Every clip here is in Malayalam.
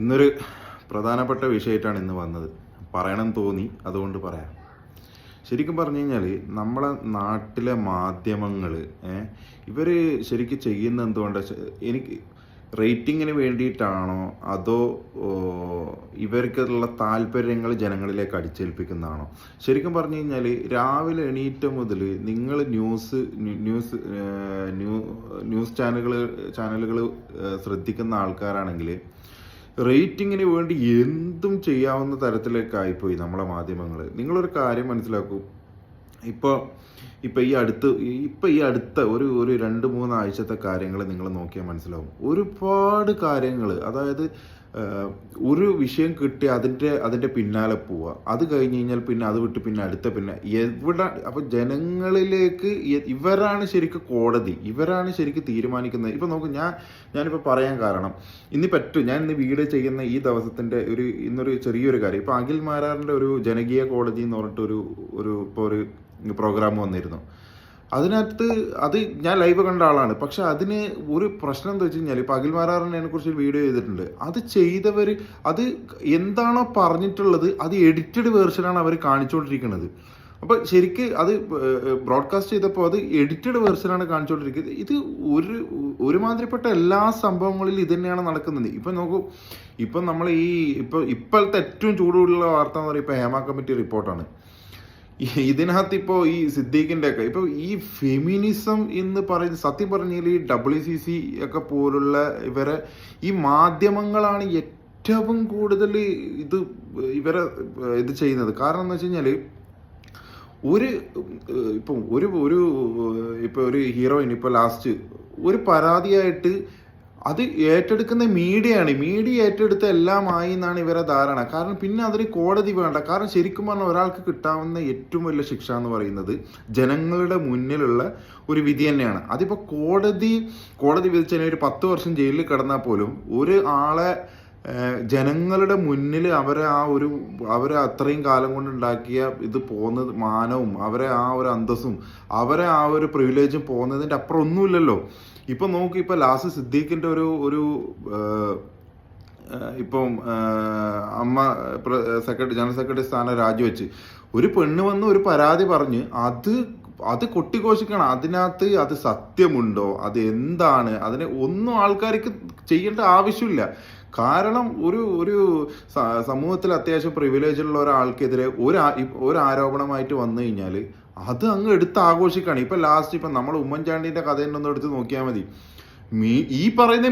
ഇന്നൊരു പ്രധാനപ്പെട്ട വിഷയമായിട്ടാണ് ഇന്ന് വന്നത്. പറയണം തോന്നി, അതുകൊണ്ട് പറയാം. ശരിക്കും പറഞ്ഞു കഴിഞ്ഞാൽ നമ്മളെ നാട്ടിലെ മാധ്യമങ്ങൾ ഇവർ ശരിക്കും ചെയ്യുന്ന എന്തുകൊണ്ടാണ്, എനിക്ക് റേറ്റിങ്ങിന് വേണ്ടിയിട്ടാണോ അതോ ഇവർക്കുള്ള താല്പര്യങ്ങൾ ജനങ്ങളിലേക്ക് അടിച്ചേൽപ്പിക്കുന്നതാണോ? ശരിക്കും പറഞ്ഞു കഴിഞ്ഞാൽ രാവിലെ എണീറ്റ മുതൽ നിങ്ങൾ ന്യൂസ് ചാനലുകൾ ശ്രദ്ധിക്കുന്ന ആൾക്കാരാണെങ്കിൽ റേറ്റിങ്ങിന് വേണ്ടി എന്തും ചെയ്യാവുന്ന തരത്തിലേക്കായിപ്പോയി നമ്മളെ മാധ്യമങ്ങൾ. നിങ്ങളൊരു കാര്യം മനസ്സിലാക്കൂ. ഇപ്പോൾ ഈ അടുത്ത ഒരു 2-3 ആഴ്ചത്തെ കാര്യങ്ങൾ നിങ്ങൾ നോക്കിയാൽ മനസ്സിലാവും. ഒരുപാട് കാര്യങ്ങൾ, അതായത് ഒരു വിഷയം കിട്ടി അതിൻ്റെ പിന്നാലെ പോവുക, അത് കഴിഞ്ഞ് കഴിഞ്ഞാൽ പിന്നെ അത് വിട്ട് പിന്നെ എവിടെ. അപ്പോൾ ജനങ്ങളിലേക്ക് ഇവരാണ് ശരിക്കും കോടതി, ഇവരാണ് ശരിക്കും തീരുമാനിക്കുന്നത്. ഇപ്പം നോക്കൂ, ഞാനിപ്പോൾ പറയാൻ കാരണം ഞാൻ ഇന്ന് വീഡിയോ ചെയ്യുന്ന ഈ ദിവസത്തിൻ്റെ ഇന്നൊരു ചെറിയൊരു കാര്യം. ഇപ്പോൾ അഖിൽ മാരാറിൻ്റെ ഒരു ജനകീയ കോടതി എന്ന് പറഞ്ഞിട്ട് ഒരു പ്രോഗ്രാം വന്നിരുന്നു. അതിനകത്ത് അത് ഞാൻ ലൈവ് കണ്ട ആളാണ്. പക്ഷെ അതിന് ഒരു പ്രശ്നം എന്താ വെച്ച് കഴിഞ്ഞാൽ, ഇപ്പോൾ അഖിൽ മാരാറിനെ കുറിച്ച് വീഡിയോ ചെയ്തിട്ടുണ്ട്. അത് ചെയ്തവർ അത് എന്താണോ പറഞ്ഞിട്ടുള്ളത് അത് എഡിറ്റഡ് വേർഷനാണ് അവർ കാണിച്ചുകൊണ്ടിരിക്കുന്നത്. അപ്പോൾ ശരിക്ക് അത് ബ്രോഡ്കാസ്റ്റ് ചെയ്തപ്പോൾ അത് എഡിറ്റഡ് വേർഷനാണ് കാണിച്ചുകൊണ്ടിരിക്കുന്നത്. ഇത് ഒരുമാതിരിപ്പെട്ട എല്ലാ സംഭവങ്ങളിലും ഇത് തന്നെയാണ് നടക്കുന്നത്. ഇപ്പം നോക്കൂ, ഇപ്പം നമ്മൾ ഇപ്പോഴത്തെ ഏറ്റവും ചൂടുള്ള വാർത്ത എന്ന് പറയുമ്പോൾ ഹേമ കമ്മിറ്റി റിപ്പോർട്ടാണ്. ഇതിനകത്ത് ഇപ്പോൾ ഈ സിദ്ദീഖിൻ്റെ ഒക്കെ ഇപ്പോൾ ഈ ഫെമിനിസം എന്ന് പറയുന്ന, സത്യം പറഞ്ഞാൽ ഈ WCC ഒക്കെ പോലുള്ള ഇവരെ ഈ മാധ്യമങ്ങളാണ് ഏറ്റവും കൂടുതൽ ഇത് ചെയ്യുന്നത്. കാരണം എന്ന് വെച്ച് കഴിഞ്ഞാൽ ഒരു ഹീറോയിൻ ഇപ്പോൾ ലാസ്റ്റ് ഒരു പരാതിയായിട്ട് അത് ഏറ്റെടുക്കുന്ന മീഡിയ ഏറ്റെടുത്ത എല്ലാമായി എന്നാണ് ഇവരെ ധാരണ. കാരണം പിന്നെ അതിന് കോടതി വേണ്ട. കാരണം ശരിക്കും പറഞ്ഞാൽ ഒരാൾക്ക് കിട്ടാവുന്ന ഏറ്റവും വലിയ ശിക്ഷ എന്ന് പറയുന്നത് ജനങ്ങളുടെ മുന്നിലുള്ള ഒരു വിധി തന്നെയാണ്. അതിപ്പോൾ കോടതി വിധിച്ചതിന് ഒരു 10 വർഷം ജയിലിൽ കിടന്നാൽ പോലും ഒരു ആളെ ജനങ്ങളുടെ മുന്നിൽ അവരെ അത്രയും കാലം കൊണ്ടുണ്ടാക്കിയ ഇത് പോകുന്നത്, മാനവും അവരെ ആ ഒരു അന്തസ്സും അവരെ ആ ഒരു പ്രിവിലേജും പോകുന്നതിൻ്റെ അപ്പുറം ഒന്നുമില്ലല്ലോ. ഇപ്പം നോക്കി, ഇപ്പം ലാസ്റ്റ് സിദ്ദീഖിൻ്റെ ഇപ്പം അമ്മ ജനറൽ സെക്രട്ടറി സ്ഥാനം രാജിവെച്ച് ഒരു പെണ്ണ് വന്ന് ഒരു പരാതി പറഞ്ഞ് അത് കൊട്ടിഘോഷിക്കണം. അതിനകത്ത് അത് സത്യമുണ്ടോ, അത് എന്താണ്, അതിനെ ഒന്നും ആൾക്കാർക്ക് ചെയ്യേണ്ട ആവശ്യമില്ല. കാരണം ഒരു സമൂഹത്തിൽ അത്യാവശ്യം പ്രിവിലേജുള്ള ഒരാൾക്കെതിരെ ഒരു ആരോപണമായിട്ട് വന്നു കഴിഞ്ഞാൽ അത് അങ്ങ് എടുത്ത് ആഘോഷിക്കുകയാണ്. ഇപ്പം ലാസ്റ്റ് ഇപ്പം നമ്മൾ ഉമ്മൻചാണ്ടിൻ്റെ കഥ തന്നെ ഒന്ന് എടുത്ത് നോക്കിയാൽ മതി. ഈ പറയുന്ന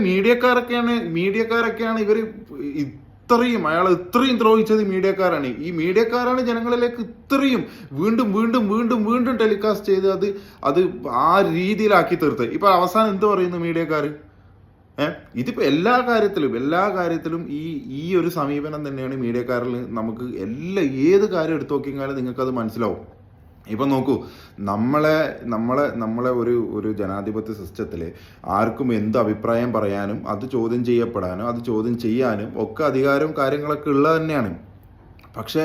മീഡിയക്കാരൊക്കെയാണ് ഇവർ ഇത്രയും ദ്രോഹിച്ചത് മീഡിയക്കാരാണ്. ഈ മീഡിയക്കാരാണ് ജനങ്ങളിലേക്ക് ഇത്രയും വീണ്ടും ടെലികാസ്റ്റ് ചെയ്ത് അത് ആ രീതിയിലാക്കി തീർത്ത്. ഇപ്പൊ അവസാനം എന്ത് പറയുന്നു മീഡിയക്കാർ? ഇതിപ്പോ എല്ലാ കാര്യത്തിലും ഈ ഒരു സമീപനം തന്നെയാണ് മീഡിയക്കാരിൽ. നമുക്ക് ഏത് കാര്യം എടുത്തു നോക്കിയാലും നിങ്ങൾക്കത് മനസ്സിലാവും. ഇപ്പം നോക്കൂ, നമ്മളെ ഒരു ജനാധിപത്യ സിസ്റ്റത്തിൽ ആർക്കും എന്ത് അഭിപ്രായം പറയാനും അത് ചോദ്യം ചെയ്യപ്പെടാനും അത് ചോദ്യം ചെയ്യാനും ഒക്കെ അധികാരവും കാര്യങ്ങളൊക്കെ ഉള്ളത് തന്നെയാണ്. പക്ഷെ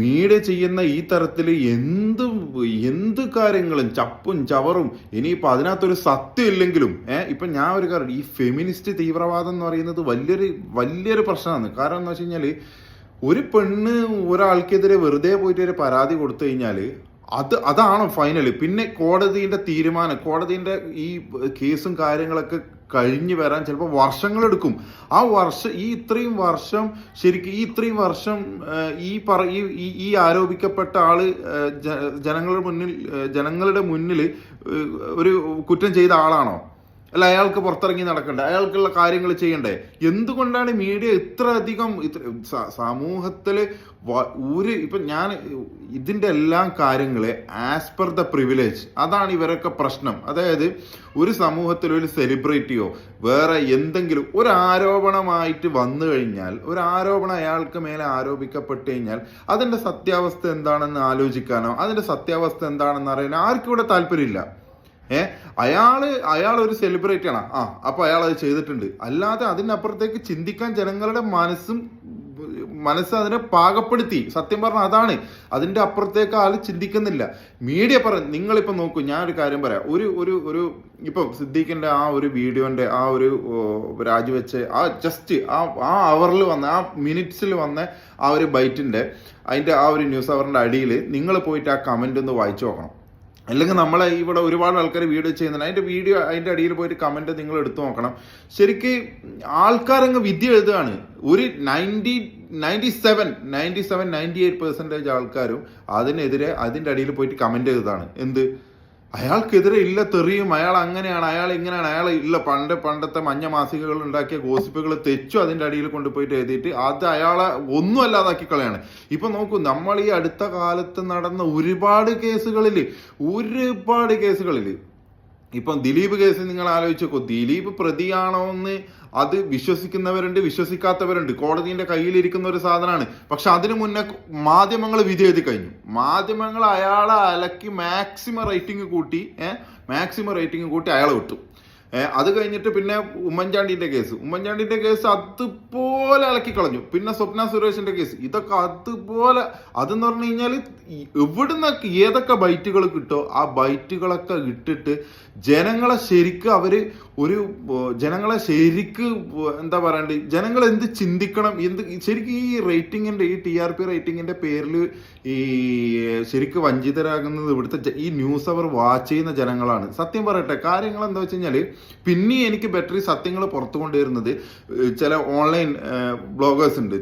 മീഡിയ ചെയ്യുന്ന ഈ തരത്തിൽ എന്ത് കാര്യങ്ങളും ചപ്പും ചവറും, ഇനിയിപ്പോൾ അതിനകത്തൊരു സത്യം ഇല്ലെങ്കിലും ഇപ്പം ഞാൻ ഒരു കാര്യം, ഈ ഫെമിനിസ്റ്റ് തീവ്രവാദം എന്ന് പറയുന്നത് വലിയൊരു പ്രശ്നമാണ്. കാരണം എന്ന് വെച്ച് കഴിഞ്ഞാൽ ഒരു പെണ്ണ് ഒരാൾക്കെതിരെ വെറുതെ പോയിട്ട് ഒരു പരാതി കൊടുത്തു കഴിഞ്ഞാൽ അതാണ് ഫൈനല്. പിന്നെ കോടതിയുടെ തീരുമാനം, കോടതിയുടെ ഈ കേസും കാര്യങ്ങളൊക്കെ കഴിഞ്ഞു വരാൻ ചിലപ്പോൾ വർഷങ്ങളെടുക്കും. ഇത്രയും വർഷം ഈ ആരോപിക്കപ്പെട്ട ആള് ജനങ്ങളുടെ മുന്നിൽ ഒരു കുറ്റം ചെയ്ത ആളാണോ? അല്ല, അയാൾക്ക് പുറത്തിറങ്ങി നടക്കണ്ടേ? അയാൾക്കുള്ള കാര്യങ്ങൾ ചെയ്യണ്ടേ? എന്തുകൊണ്ടാണ് മീഡിയ ഇത്രയധികം സമൂഹത്തില് ഇപ്പം ഞാൻ ഇതിൻ്റെ എല്ലാ കാര്യങ്ങളെ ആസ് പെർ ദ പ്രിവിലേജ്, അതാണ് ഇവരൊക്കെ പ്രശ്നം. അതായത് ഒരു സമൂഹത്തിൽ ഒരു സെലിബ്രിറ്റിയോ വേറെ എന്തെങ്കിലും ഒരു ആരോപണമായിട്ട് വന്നു കഴിഞ്ഞാൽ, ഒരു ആരോപണം അയാൾക്ക് മേലെ ആരോപിക്കപ്പെട്ട് കഴിഞ്ഞാൽ അതിൻ്റെ സത്യാവസ്ഥ എന്താണെന്ന് ആലോചിക്കാനോ അതിൻ്റെ സത്യാവസ്ഥ എന്താണെന്ന് അറിയാനോ ആർക്കും ഇവിടെ താല്പര്യമില്ല. അയാൾ ഒരു സെലിബ്രിറ്റിയാണ്, അപ്പൊ അയാൾ അത് ചെയ്തിട്ടുണ്ട്. അല്ലാതെ അതിനപ്പുറത്തേക്ക് ചിന്തിക്കാൻ ജനങ്ങളുടെ മനസ്സ് അതിനെ പാകപ്പെടുത്തി. സത്യം പറഞ്ഞാൽ അതാണ്, അതിന്റെ അപ്പുറത്തേക്ക് ആൾ ചിന്തിക്കുന്നില്ല. മീഡിയ നിങ്ങളിപ്പോ നോക്കൂ, ഞാനൊരു കാര്യം പറയാം. ഒരു ഇപ്പൊ സിദ്ദീഖിന്റെ ആ ഒരു വീഡിയോന്റെ ആ ഒരു രാജിവെച്ച് ആ ജസ്റ്റ് ആ അവറിൽ വന്ന ആ മിനിറ്റ്സിൽ വന്ന ആ ഒരു ബൈറ്റിന്റെ അതിന്റെ ആ ഒരു ന്യൂസ് അവറിന്റെ അടിയിൽ നിങ്ങൾ പോയിട്ട് ആ കമന്റ് ഒന്ന് വായിച്ചു നോക്കണം. അല്ലെങ്കിൽ നമ്മളെ ഇവിടെ ഒരുപാട് ആൾക്കാർ വീഡിയോ ചെയ്യുന്നുണ്ട്, അതിന്റെ അടിയിൽ പോയിട്ട് കമന്റ് നിങ്ങൾ എടുത്തു നോക്കണം. ശരിക്ക് ആൾക്കാരങ്ങ് വിധി എഴുതുകയാണ്. ഒരു 98% ആൾക്കാരും അതിനെതിരെ അതിന്റെ അടിയിൽ പോയിട്ട് കമന്റ് എഴുതാണ്. എന്ത്, അയാൾക്കെതിരെ ഇല്ല തെറിയും, അയാൾ അങ്ങനെയാണ്, അയാൾ ഇങ്ങനെയാണ്, അയാൾ ഇല്ല പണ്ടത്തെ മഞ്ഞ മാസികകൾ ഉണ്ടാക്കിയ ഗോസിപ്പുകൾ തെച്ചു അതിന്റെ അടിയിൽ കൊണ്ടുപോയിട്ട് എഴുതിയിട്ട് അത് അയാളെ ഒന്നും അല്ലാതാക്കി കളയാണ്. ഇപ്പൊ നോക്കൂ, നമ്മൾ ഈ അടുത്ത കാലത്ത് നടന്ന ഒരുപാട് കേസുകളിൽ ഇപ്പം ദിലീപ് കേസ് നിങ്ങൾ ആലോചിച്ച് നോക്കൂ. ദിലീപ് പ്രതിയാണോ എന്ന് അത് വിശ്വസിക്കുന്നവരുണ്ട്, വിശ്വസിക്കാത്തവരുണ്ട്. കോടതിന്റെ കയ്യിലിരിക്കുന്ന ഒരു സാധനമാണ്. പക്ഷെ അതിനു മുന്നേ മാധ്യമങ്ങൾ വിധി എഴുതി കഴിഞ്ഞു. മാധ്യമങ്ങൾ അയാളെ അലക്കി മാക്സിമം റേറ്റിംഗ് കൂട്ടി അയാളെ വിട്ടു. അത് കഴിഞ്ഞിട്ട് പിന്നെ ഉമ്മൻചാണ്ടിന്റെ കേസ് അതുപോലെ ഇളക്കി കളഞ്ഞു. പിന്നെ സ്വപ്ന സുരേഷിന്റെ കേസ്, ഇതൊക്കെ അതുപോലെ. അതെന്ന് പറഞ്ഞു കഴിഞ്ഞാൽ എവിടുന്നൊക്കെ ഏതൊക്കെ ബൈറ്റുകൾ കിട്ടോ ആ ബൈറ്റുകളൊക്കെ ഇട്ടിട്ട് ജനങ്ങളെ ശരിക്ക് എന്താ പറയണ്ടേ, ജനങ്ങൾ എന്ത് ചിന്തിക്കണം, ശരിക്കും ഈ റേറ്റിംഗിന്റെ ഈ TRP റേറ്റിംഗിന്റെ പേരിൽ ഈ ശരിക്ക് വഞ്ചിതരാകുന്നത് ഇവിടുത്തെ ഈ ന്യൂസ് അവർ വാച്ച് ചെയ്യുന്ന ജനങ്ങളാണ്. സത്യം പറയട്ടെ, കാര്യങ്ങൾ എന്താ വെച്ച് കഴിഞ്ഞാല് പിന്നെ എനിക്ക് ബെറ്ററി സത്യങ്ങൾ പുറത്തു കൊണ്ടുവരുന്നത് ചില ഓൺലൈൻ ബ്ലോഗേഴ്സ് ഉണ്ട്,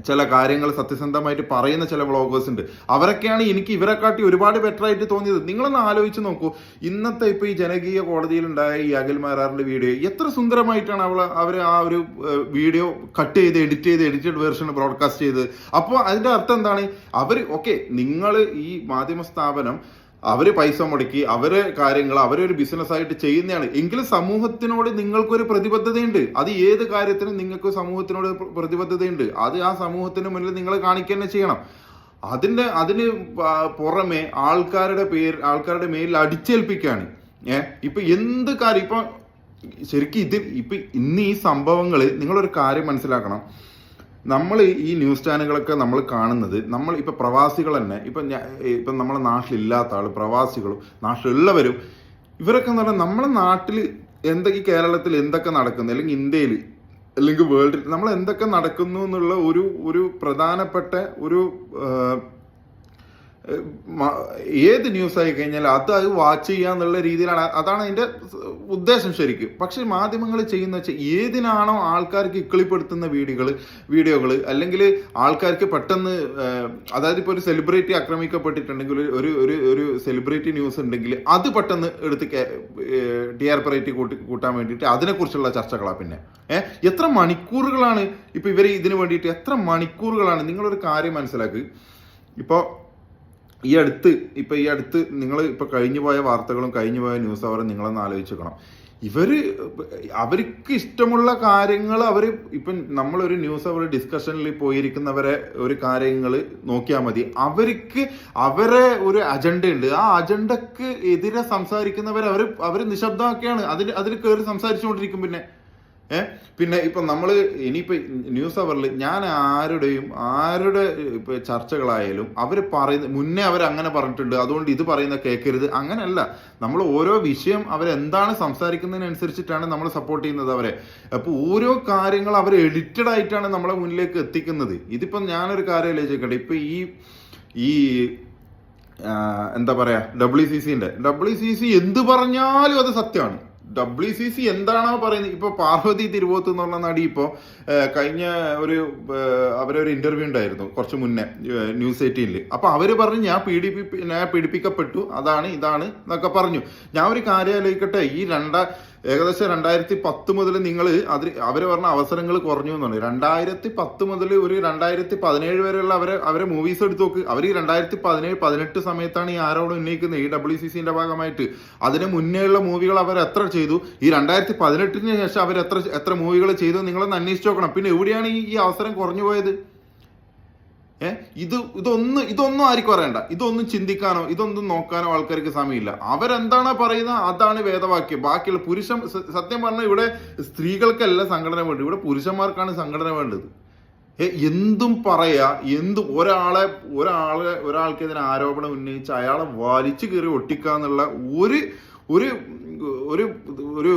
ചില കാര്യങ്ങൾ സത്യസന്ധമായിട്ട് പറയുന്ന ചില വ്ളോഗേഴ്സ് ഉണ്ട്. അവരൊക്കെയാണ് എനിക്ക് ഇവരെക്കാട്ടി ഒരുപാട് ബെറ്റർ ആയിട്ട് തോന്നിയത്. നിങ്ങളൊന്ന് ആലോചിച്ച് നോക്കൂ, ഇന്നത്തെ ഇപ്പൊ ഈ ജനകീയ കോടതിയിലുണ്ടായ ഈ അഖിൽ മാരാറിന്റെ വീഡിയോ എത്ര സുന്ദരമായിട്ടാണ് അവർ ആ ഒരു വീഡിയോ കട്ട് ചെയ്ത് എഡിറ്റഡ് വേർഷൻ ബ്രോഡ്കാസ്റ്റ് ചെയ്ത്. അപ്പോൾ അതിന്റെ അർത്ഥം എന്താണ്, നിങ്ങൾ ഈ മാധ്യമ സ്ഥാപനം അവര് പൈസ മുടക്കി അവരൊരു ബിസിനസ് ആയിട്ട് ചെയ്യുന്നതാണ് എങ്കിലും സമൂഹത്തിനോട് നിങ്ങൾക്കൊരു പ്രതിബദ്ധതയുണ്ട്. അത് ഏത് കാര്യത്തിനും നിങ്ങൾക്ക് സമൂഹത്തിനോട് പ്രതിബദ്ധതയുണ്ട്. അത് ആ സമൂഹത്തിന് മുന്നിൽ നിങ്ങൾ കാണിക്കുക തന്നെ ചെയ്യണം. അതിന് പുറമെ ആൾക്കാരുടെ മേലിൽ അടിച്ചേൽപ്പിക്കുകയാണ്. ഇപ്പൊ എന്ത് കാര്യം, ഇപ്പൊ ശരിക്കും ഇന്ന് ഈ സംഭവങ്ങൾ നിങ്ങളൊരു കാര്യം മനസ്സിലാക്കണം. നമ്മൾ ഈ ന്യൂസ് ചാനലുകളൊക്കെ നമ്മൾ കാണുന്നത്, നമ്മൾ ഇപ്പൊ പ്രവാസികൾ തന്നെ, ഇപ്പം നമ്മളെ നാട്ടിലില്ലാത്ത ആള്, പ്രവാസികളും നാട്ടിലുള്ളവരും, ഇവരൊക്കെ എന്ന് പറഞ്ഞാൽ നമ്മളെ നാട്ടിൽ കേരളത്തിൽ എന്തൊക്കെ നടക്കുന്നു, അല്ലെങ്കിൽ ഇന്ത്യയിൽ അല്ലെങ്കിൽ വേൾഡിൽ നമ്മൾ എന്തൊക്കെ നടക്കുന്നു എന്നുള്ള ഒരു പ്രധാനപ്പെട്ട ഏത് ന്യൂസ് ആയി കഴിഞ്ഞാൽ അത് വാച്ച് ചെയ്യാന്നുള്ള രീതിയിലാണ്, അതാണ് അതിന്റെ ഉദ്ദേശം ശരിക്കും. പക്ഷെ മാധ്യമങ്ങൾ ചെയ്യുന്ന വെച്ചാൽ ഏതിനാണോ ആൾക്കാർക്ക് ഇക്കിളിപ്പെടുത്തുന്ന വീഡിയോകൾ അല്ലെങ്കിൽ ആൾക്കാർക്ക് പെട്ടെന്ന്, അതായത് ഇപ്പോൾ ഒരു സെലിബ്രിറ്റി ആക്രമിക്കപ്പെട്ടിട്ടുണ്ടെങ്കിൽ ഒരു സെലിബ്രിറ്റി ന്യൂസ് ഉണ്ടെങ്കിൽ അത് പെട്ടെന്ന് എടുത്ത് TRP റേറ്റ് കൂട്ടാൻ വേണ്ടിയിട്ട് അതിനെക്കുറിച്ചുള്ള ചർച്ചകളാണ്. പിന്നെ എത്ര മണിക്കൂറുകളാണ് ഇപ്പൊ ഇവർ ഇതിനു വേണ്ടിയിട്ട്, എത്ര മണിക്കൂറുകളാണ്. നിങ്ങളൊരു കാര്യം മനസ്സിലാക്കി, ഈ അടുത്ത് നിങ്ങൾ ഇപ്പൊ കഴിഞ്ഞു പോയ വാർത്തകളും കഴിഞ്ഞു പോയ ന്യൂസ് അവരും നിങ്ങളൊന്ന് ആലോചിക്കണം. അവർക്ക് ഇഷ്ടമുള്ള കാര്യങ്ങൾ ഇപ്പം നമ്മളൊരു ന്യൂസ് അവർ ഡിസ്കഷനിൽ പോയിരിക്കുന്നവരെ ഒരു കാര്യങ്ങൾ നോക്കിയാൽ മതി. അവരെ ഒരു അജണ്ട ഉണ്ട്. ആ അജണ്ടക്ക് എതിരെ സംസാരിക്കുന്നവരെ അവർ നിശബ്ദമാക്കിയാണ് അതിൽ കയറി സംസാരിച്ചുകൊണ്ടിരിക്കും. പിന്നെ ഇപ്പൊ നമ്മള് ഇനിയിപ്പോ ന്യൂസ് അവറിൽ ഞാൻ ആരുടെ ഇപ്പൊ ചർച്ചകളായാലും അവര് മുന്നേ അവരങ്ങനെ പറഞ്ഞിട്ടുണ്ട്, അതുകൊണ്ട് ഇത് പറയുന്ന കേൾക്കരുത്, അങ്ങനെയല്ല. നമ്മൾ ഓരോ വിഷയം അവരെന്താണ് സംസാരിക്കുന്നതിനനുസരിച്ചിട്ടാണ് നമ്മൾ സപ്പോർട്ട് ചെയ്യുന്നത് അവരെ. അപ്പൊ ഓരോ കാര്യങ്ങൾ അവർ എഡിറ്റഡ് ആയിട്ടാണ് നമ്മളെ മുന്നിലേക്ക് എത്തിക്കുന്നത്. ഇതിപ്പോ ഞാനൊരു കാര്യം ചോദിക്കട്ടെ, ഇപ്പൊ ഈ എന്താ പറയാ WCC എന്ത് പറഞ്ഞാലും അത് സത്യമാണ്. WCC എന്താണോ പറയുന്നത്. ഇപ്പൊ പാർവതി തിരുവോത്ത് എന്ന് പറഞ്ഞ നടി ഇപ്പോ കഴിഞ്ഞ അവരൊരു ഇന്റർവ്യൂ ഉണ്ടായിരുന്നു കുറച്ച് മുന്നേ ന്യൂസ് 18-ല്. അപ്പൊ അവര് പറഞ്ഞു ഞാൻ പീഡിപ്പിക്കപ്പെട്ടു, അതാണ് ഇതാണ് എന്നൊക്കെ പറഞ്ഞു. ഞാൻ ഒരു കാര്യം ആലോചിക്കട്ടെ, ഏകദേശം 2010 മുതൽ നിങ്ങൾ അവര് പറഞ്ഞ അവസരങ്ങൾ കുറഞ്ഞു എന്നാണ്. 2010 മുതൽ ഒരു 2017 വരെയുള്ള അവരെ മൂവീസ് എടുത്ത് നോക്ക്. അവർ 2017-18 സമയത്താണ് ഈ ആരോപണം ഉന്നയിക്കുന്നത് ഈ WCCന്റെ ഭാഗമായിട്ട്. അതിന് മുന്നേ ഉള്ള മൂവികൾ അവർ എത്ര ചെയ്തു, ഈ 2018-ന് ശേഷം അവർ എത്ര മൂവികൾ ചെയ്തു, നിങ്ങളൊന്ന് അന്വേഷിച്ച് നോക്കണം. പിന്നെ എവിടെയാണ് ഈ അവസരം കുറഞ്ഞു പോയത്? ഇതൊന്നും ആർക്കും അറിയണ്ട, ഇതൊന്നും ചിന്തിക്കാനോ ഇതൊന്നും നോക്കാനോ ആൾക്കാർക്ക് സമയമില്ല. അവരെന്താണോ പറയുന്നത് അതാണ് വേദവാക്യം. ബാക്കിയുള്ള സത്യം പറഞ്ഞാൽ ഇവിടെ സ്ത്രീകൾക്കല്ല സംഘടന വേണ്ടത്, ഇവിടെ പുരുഷന്മാർക്കാണ് സംഘടന വേണ്ടത്. എന്തും പറയാ, ഒരാൾക്കെതിരെ ആരോപണം ഉന്നയിച്ച് അയാളെ വലിച്ചു കയറി ഒട്ടിക്കാന്നുള്ള ഒരു ഒരു ഒരു ഒരു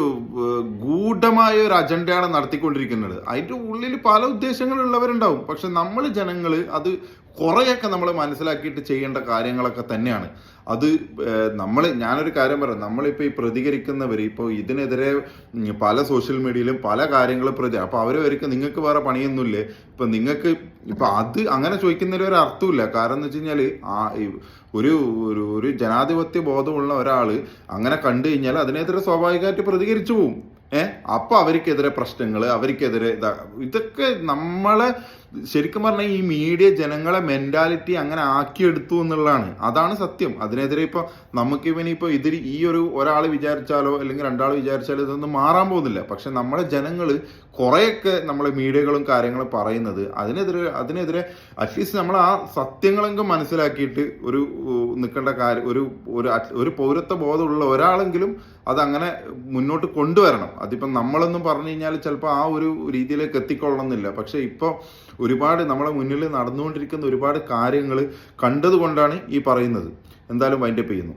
ഗൂഢമായ ഒരു അജണ്ടയാണ് നടത്തിക്കൊണ്ടിരിക്കുന്നത്. അതിൻ്റെ ഉള്ളിൽ പല ഉദ്ദേശങ്ങളുള്ളവരുണ്ടാവും. പക്ഷെ നമ്മൾ ജനങ്ങൾ അത് കുറേയൊക്കെ നമ്മൾ മനസ്സിലാക്കിയിട്ട് ചെയ്യേണ്ട കാര്യങ്ങളൊക്കെ തന്നെയാണ് അത്. ഞാനൊരു കാര്യം പറയാം, നമ്മളിപ്പോൾ ഈ പ്രതികരിക്കുന്നവർ ഇപ്പോൾ ഇതിനെതിരെ പല സോഷ്യൽ മീഡിയയിലും പല കാര്യങ്ങളും അപ്പോൾ അവർ വരിക നിങ്ങൾക്ക് വേറെ പണിയൊന്നുമില്ലേ, ഇപ്പം നിങ്ങൾക്ക് ഇപ്പം അത് അങ്ങനെ ചോദിക്കുന്നതിൽ ഒരു അർത്ഥമില്ല. കാരണം എന്ന് വെച്ച് കഴിഞ്ഞാൽ ഒരു ജനാധിപത്യ ബോധമുള്ള ഒരാൾ അങ്ങനെ കണ്ടു കഴിഞ്ഞാൽ അതിനെതിരെ സ്വാഭാവികമായിട്ട് പ്രതികരിച്ചു പോവും. അപ്പൊ അവർക്കെതിരെ പ്രശ്നങ്ങൾ, അവർക്കെതിരെ ഇതൊക്കെ നമ്മളെ ശരിക്കും പറഞ്ഞാൽ ഈ മീഡിയ ജനങ്ങളെ മെന്റാലിറ്റി അങ്ങനെ ആക്കിയെടുത്തു എന്നുള്ളതാണ്. അതാണ് സത്യം. അതിനെതിരെ ഇപ്പൊ നമുക്ക് ഇവനിപ്പോ ഈ ഒരാൾ വിചാരിച്ചാലോ അല്ലെങ്കിൽ രണ്ടാൾ വിചാരിച്ചാലോ ഇതൊന്നും മാറാൻ പോകുന്നില്ല. പക്ഷെ നമ്മളെ ജനങ്ങൾ കുറെയൊക്കെ നമ്മളെ മീഡിയകളും കാര്യങ്ങളും പറയുന്നത് അതിനെതിരെ അറ്റ്ലീസ്റ്റ് നമ്മൾ ആ സത്യങ്ങളെങ്കിലും മനസ്സിലാക്കിയിട്ട് നിൽക്കേണ്ട കാര്യം. ഒരു പൗരത്വ ബോധമുള്ള ഒരാളെങ്കിലും അതങ്ങനെ മുന്നോട്ട് കൊണ്ടുവരണം. അതിപ്പം നമ്മളൊന്നും പറഞ്ഞു കഴിഞ്ഞാൽ ചിലപ്പോൾ ആ ഒരു രീതിയിലേക്ക് എത്തിക്കൊള്ളണമെന്നില്ല. പക്ഷെ ഇപ്പോൾ ഒരുപാട് നമ്മളെ മുന്നിൽ നടന്നുകൊണ്ടിരിക്കുന്ന ഒരുപാട് കാര്യങ്ങൾ കണ്ടതുകൊണ്ടാണ് ഈ പറയുന്നത്. എന്തായാലും വൈൻഡപ്പ് ചെയ്യുന്നു.